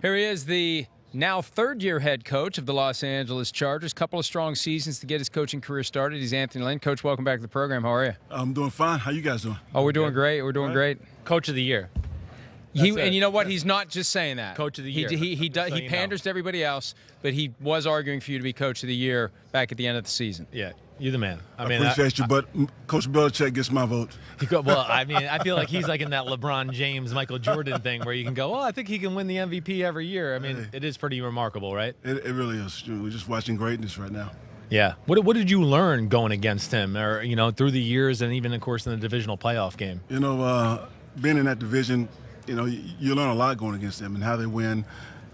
Here he is, the now third-year head coach of the Los Angeles Chargers. Couple of strong seasons to get his coaching career started. He's Anthony Lynn. Coach, welcome back to the program. How are you? I'm doing fine. How you guys doing? Oh, we're doing great. We're doing great. Coach of the year. And you know what? He's not just saying that. Coach of the year. He panders to everybody else, but he was arguing for you to be coach of the year back at the end of the season. Yeah, you're the man. I appreciate you, but Coach Belichick gets my vote. Well, I mean, I feel like he's like in that LeBron James, Michael Jordan thing where you can go, I think he can win the MVP every year. I mean, it is pretty remarkable, right? It really is. We're just watching greatness right now. Yeah. What did you learn going against him, or through the years, and even of course in the divisional playoff game? Being in that division, you learn a lot going against them and how they win.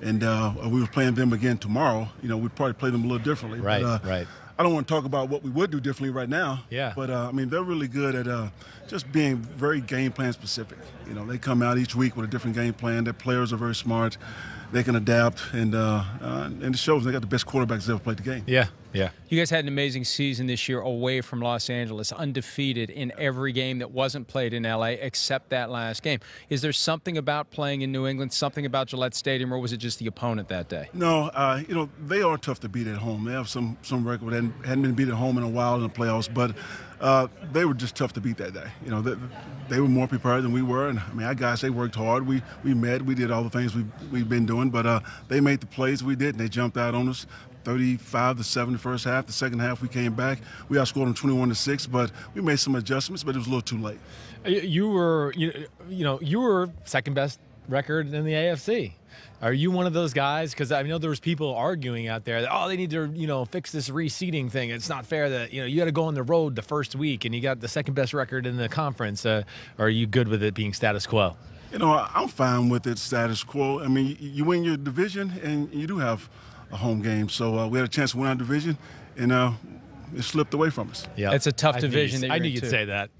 And we were playing them again tomorrow. We'd probably play them a little differently. Right, but, right. I don't want to talk about what we would do differently right now. Yeah. But, they're really good at just being very game plan specific. They come out each week with a different game plan. Their players are very smart. They can adapt, and it shows they got the best quarterbacks that's ever played the game. Yeah, yeah. You guys had an amazing season this year away from Los Angeles, undefeated in every game that wasn't played in L.A. except that last game. Is there something about playing in New England, something about Gillette Stadium, or was it just the opponent that day? No, they are tough to beat at home. They have some record that hadn't been beat at home in a while in the playoffs, but they were just tough to beat that day. They were more prepared than we were, and our guys, they worked hard. We met, we did all the things we've been doing, but they made the plays we did, and they jumped out on us. 35-7 the first half. The second half we came back. We outscored them 21-6, but we made some adjustments, but it was a little too late. You were second best record in the AFC. Are you one of those guys? Because I know there was people arguing out there that, they need to, fix this reseeding thing. It's not fair that, you got to go on the road the first week and you got the second best record in the conference. Are you good with it being status quo? I'm fine with it status quo. You win your division and you do have a home game. So we had a chance to win our division, and it slipped away from us. Yeah, it's a tough division. I knew you'd say that.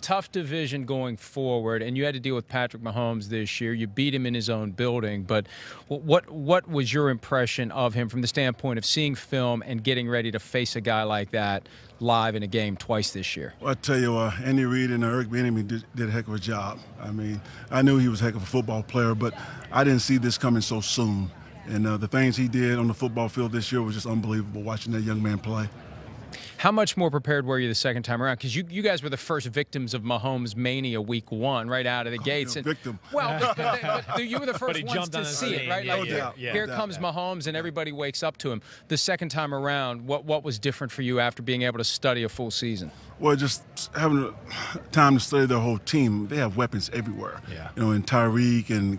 Tough division going forward, and you had to deal with Patrick Mahomes this year. You beat him in his own building, but what was your impression of him from the standpoint of seeing film and getting ready to face a guy like that live in a game twice this year? Well, I tell you, Andy Reid and Eric Bieniemy did a heck of a job. I knew he was a heck of a football player, but I didn't see this coming so soon. And the things he did on the football field this year was just unbelievable, watching that young man play. How much more prepared were you the second time around? Because you guys were the first victims of Mahomes mania week one, right out of the gates. Victim. Well, but you were the first ones to see it, right? Here comes Mahomes, and everybody wakes up to him. The second time around, what was different for you after being able to study a full season? Well, just having time to study their whole team. They have weapons everywhere. Yeah. And Tyreek and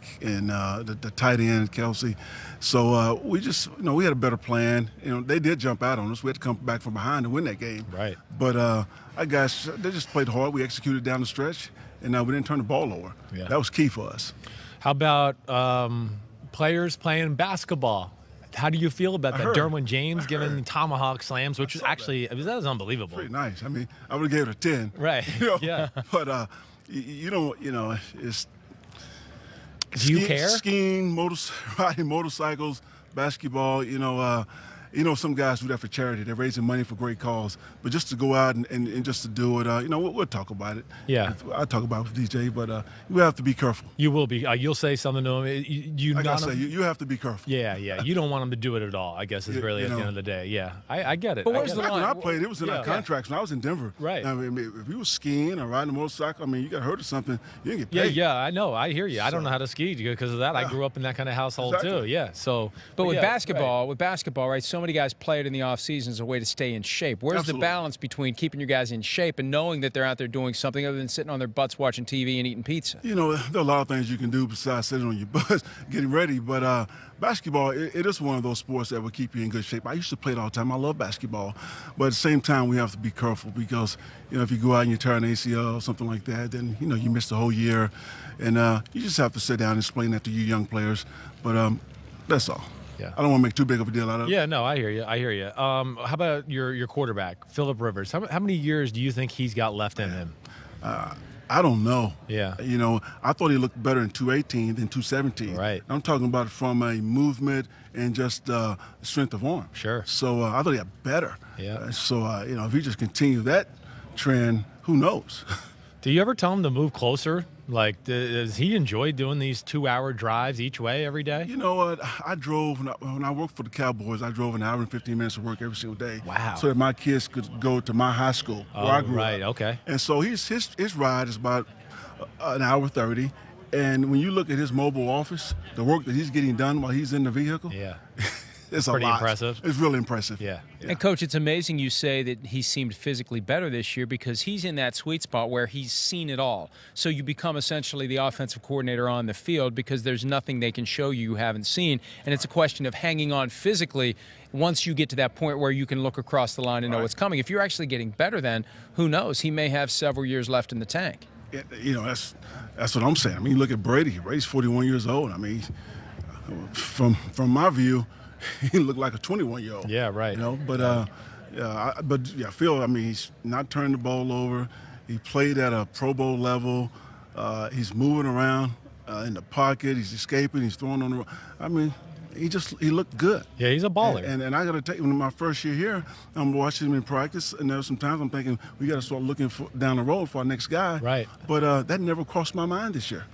the tight end, Kelsey. So we just, we had a better plan. They did jump out on us. We had to come back from behind to win that game. Right. But our guys, they just played hard. We executed down the stretch, and we didn't turn the ball over. Yeah. That was key for us. How about players playing basketball? How do you feel about that? Derwin James giving tomahawk slams, which was actually that was unbelievable. Pretty nice. I would have gave it a 10. Right. Yeah. But it's. Do you care? Skiing, riding motorcycles, basketball. Some guys do that for charity. They're raising money for great cause. But just to go out and just to do it, we'll talk about it. Yeah. I'll talk about it with DJ, but we have to be careful. You will be. You'll say something to him. You have to be careful. Yeah. You don't want him to do it at all, I guess, is really at the end of the day. Yeah, I get it. But where's the line? When I played, it was in our contracts when I was in Denver. Right. If you were skiing or riding a motorcycle, you got hurt or something, you didn't get paid. Yeah, I know. I hear you. I don't know how to ski because of that. I grew up in that kind of household too. Yeah. So, but with basketball, right? So many guys play it in the offseason as a way to stay in shape. Where's the balance between keeping your guys in shape and knowing that they're out there doing something other than sitting on their butts watching TV and eating pizza? There are a lot of things you can do besides sitting on your butt getting ready. But basketball, it is one of those sports that will keep you in good shape. I used to play it all the time. I love basketball. But at the same time, we have to be careful because, if you go out and you tear an ACL or something like that, then, you miss the whole year. And you just have to sit down and explain that to you young players. But that's all. Yeah. I don't want to make too big of a deal out of it. Yeah, no, I hear you. How about your quarterback, Phillip Rivers? How many years do you think he's got left in him? I don't know. Yeah. I thought he looked better in 218 than 217. Right. I'm talking about from a movement and just strength of arm. Sure. So I thought he got better. Yeah. If he just continued that trend, who knows? Do you ever tell him to move closer Like, does he enjoy doing these 2-hour drives each way every day? You know what? I drove when I worked for the Cowboys. I drove an hour and 15 minutes to work every single day. Wow! So that my kids could go to my high school where I grew up. Okay. And so his ride is about an hour 30. And when you look at his mobile office, the work that he's getting done while he's in the vehicle, Yeah. it's pretty a lot. impressive. It's really impressive. Yeah. And, Coach, it's amazing you say that he seemed physically better this year because he's in that sweet spot where he's seen it all. So you become essentially the offensive coordinator on the field because there's nothing they can show you haven't seen. And it's a question of hanging on physically once you get to that point where you can look across the line and know what's coming. If you're actually getting better, then who knows? He may have several years left in the tank. You know, that's what I'm saying. I mean, you look at Brady. Brady's 41 years old. I mean, from my view, he looked like a 21-year-old. Yeah, right. You know, but Phil. I mean, he's not turning the ball over. He played at a Pro Bowl level. He's moving around in the pocket. He's escaping. He's throwing on the road. I mean, he looked good. Yeah, he's a baller. And I got to tell you, when my first year here, I'm watching him in practice, and there's some times I'm thinking we got to start looking down the road for our next guy. Right. But that never crossed my mind this year.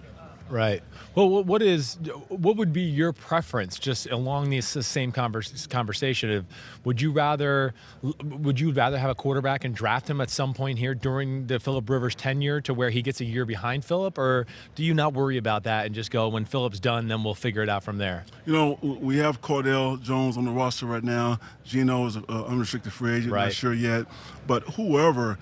Right. Well, what would be your preference, just along this same conversation? Would you rather have a quarterback and draft him at some point here during the Phillip Rivers tenure to where he gets a year behind Phillip, or do you not worry about that and just go when Phillip's done, then we'll figure it out from there? You know, we have Cordell Jones on the roster right now. Geno is an unrestricted free agent, Right. Not sure yet. But whoever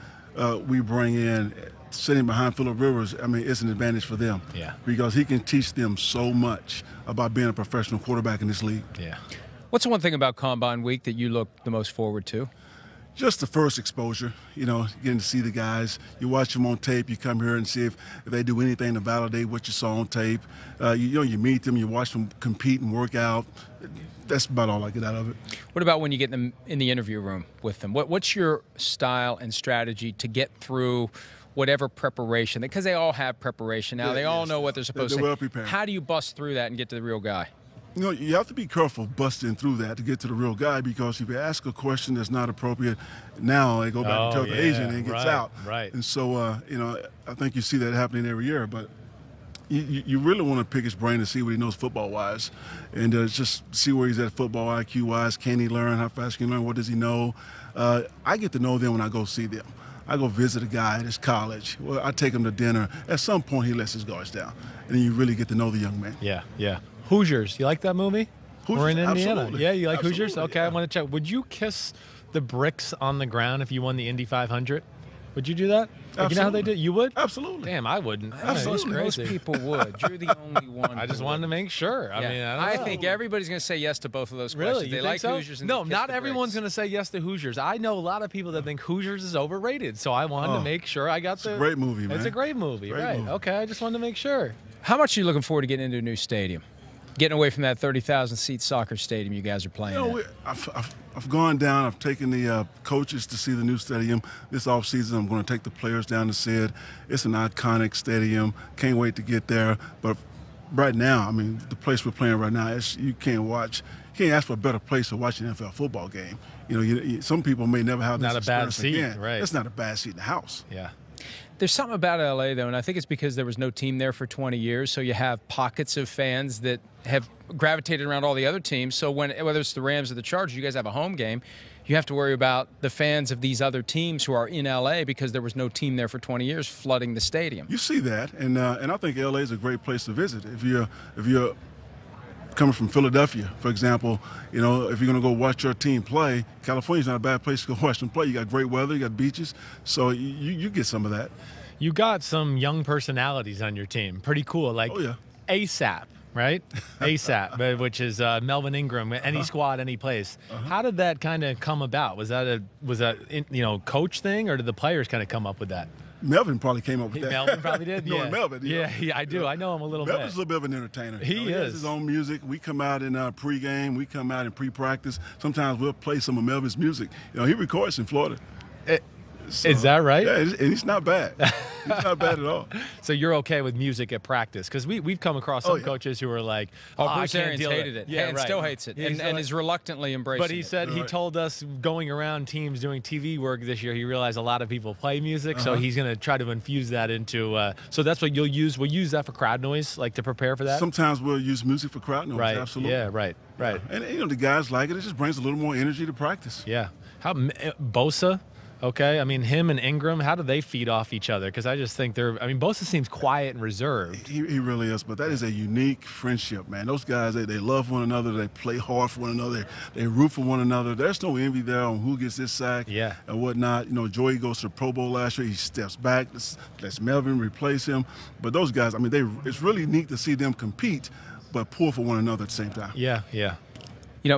we bring in, sitting behind Phillip Rivers, I mean, it's an advantage for them. Yeah. Because he can teach them so much about being a professional quarterback in this league. Yeah. What's the one thing about Combine Week that you look the most forward to? Just the first exposure, you know, getting to see the guys. You watch them on tape. You come here and see if they do anything to validate what you saw on tape. You meet them. You watch them compete and work out. That's about all I get out of it. What about when you get them in the interview room with them? What's your style and strategy to get through whatever preparation? Because they all have preparation now. They all know what they're supposed to say. They're well prepared. How do you bust through that and get to the real guy? You know, you have to be careful busting through that to get to the real guy, because if you ask a question that's not appropriate, now they go back and tell the agent and it gets out. Right. And so, you know, I think you see that happening every year. But you really want to pick his brain to see what he knows football-wise, and just see where he's at football IQ-wise. Can he learn? How fast can he learn? What does he know? I get to know them when I go see them. I go visit a guy at his college. Well, I take him to dinner. At some point, he lets his guards down, and then you really get to know the young man. Yeah, yeah. Hoosiers, you like that movie? Hoosiers, We're in Indiana. absolutely. Yeah, you like Absolutely, Hoosiers? Okay, yeah. I want to check. Would you kiss the bricks on the ground if you won the Indy 500? Would you do that? Like, you know how they do? You would? Absolutely. Damn, I wouldn't. Absolutely. Most people would. You're the only one. I just who wanted to would. make sure. I Yeah. mean, I don't know. think everybody's going to say yes to both of those questions. Really? You They think like so? Hoosiers and no, they kiss not the everyone's bricks. going to say yes to Hoosiers. I know a lot of people that think Hoosiers is overrated, so I wanted to make sure I got It's a great movie, man. It's a great movie, Great right? movie. Okay, I just wanted to make sure. How much are you looking forward to getting into a new stadium? Getting away from that 30,000-seat soccer stadium you guys are playing You know, I've gone down. I've taken the coaches to see the new stadium this offseason. I'm going to take the players down to see it. It's an iconic stadium. Can't wait to get there. But right now, I mean, the place we're playing right now, you can't ask for a better place to watch an NFL football game. You know, some people may never have this Not a bad experience seat, again. right. It's not a bad seat in the house. Yeah. There's something about LA, though, and I think it's because there was no team there for 20 years, so you have pockets of fans that have gravitated around all the other teams. So whether it's the Rams or the Chargers, you guys have a home game, you have to worry about the fans of these other teams who are in LA because there was no team there for 20 years flooding the stadium. You see that, and I think LA is a great place to visit. If you're coming from Philadelphia, for example, you know, if you're going to go watch your team play, California's not a bad place to go watch them play. You got great weather, you got beaches, so you get some of that. You got some young personalities on your team. Pretty cool. Like Oh, yeah. ASAP, right? ASAP, which is Melvin Ingram, any squad, any place. How did that kind of come about? Was that coach thing, or did the players kind of come up with that? Melvin probably came up with that. Melvin probably did. Knowing Melvin, you know. Yeah, I do. I know him a little Melvin's bit. a little bit of an entertainer. He has is. his own music. We come out in pregame. We come out in pre-practice. Sometimes we'll play some of Melvin's music. You know, he records in Florida. So, Is that right? Yeah, and he's not bad. He's not bad at all. So you're okay with music at practice? Because we've come across some coaches who are like, Bruce I can't Arians deal with hated it. Yeah, and right. still hates it, and is reluctantly embracing it. But he said he told us going around teams doing TV work this year, he realized a lot of people play music, so he's going to try to infuse that into. So that's what you'll use. We'll use that for crowd noise, like to prepare for that. Sometimes we'll use music for crowd noise. Right. Absolutely. Yeah. Right. Right. And the guys like it. It just brings a little more energy to practice. Yeah. How Bosa? Okay, I mean, him and Ingram, how do they feed off each other? Because I just think Bosa seems quiet and reserved. He really is, but that is a unique friendship, man. Those guys, they love one another. They play hard for one another. They root for one another. There's no envy there on who gets this sack and whatnot. Joey goes to the Pro Bowl last year. He steps back. Let's Melvin replace him. But those guys, it's really neat to see them compete, but pull for one another at the same time. Yeah, yeah.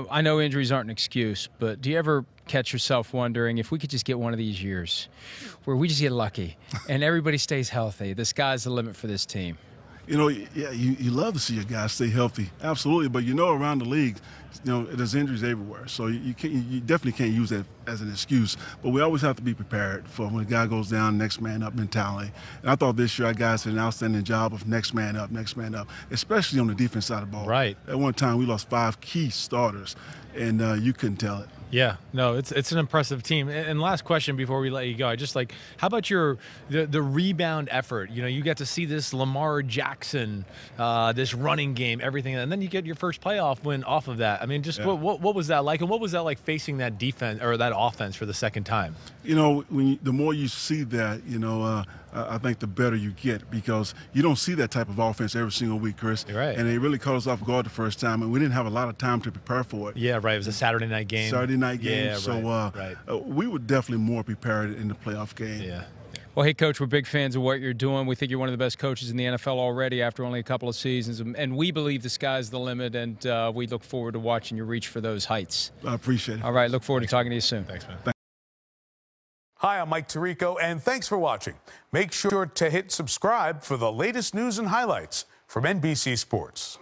I know injuries aren't an excuse, but do you ever catch yourself wondering if we could just get one of these years where we just get lucky and everybody stays healthy? The sky's the limit for this team. You love to see your guys stay healthy, absolutely. But around the league, there's injuries everywhere, so you definitely can't use that as an excuse. But we always have to be prepared for when a guy goes down, next man up mentality. And I thought this year our guys did an outstanding job of next man up, especially on the defense side of the ball. Right. At one time we lost 5 key starters, and you couldn't tell it. Yeah, no, it's an impressive team. And last question before we let you go, I just how about the rebound effort? You get to see this Lamar Jackson, this running game, everything, and then you get your first playoff win off of that. What was that like, and what was that like facing that defense or that offense for the second time? The more you see that, I think the better you get, because you don't see that type of offense every single week, Chris. You're right. And it really caught us off guard the first time, and we didn't have a lot of time to prepare for it. Yeah, right. It was a Saturday night game. Yeah, so we were definitely more prepared in the playoff game. Yeah. Well, hey, Coach, we're big fans of what you're doing. We think you're one of the best coaches in the NFL already after only a couple of seasons, and we believe the sky's the limit, and we look forward to watching you reach for those heights. I appreciate it. All right, look forward to talking to you soon. Thanks, man. Hi, I'm Mike Tirico, and thanks for watching. Make sure to hit subscribe for the latest news and highlights from NBC Sports.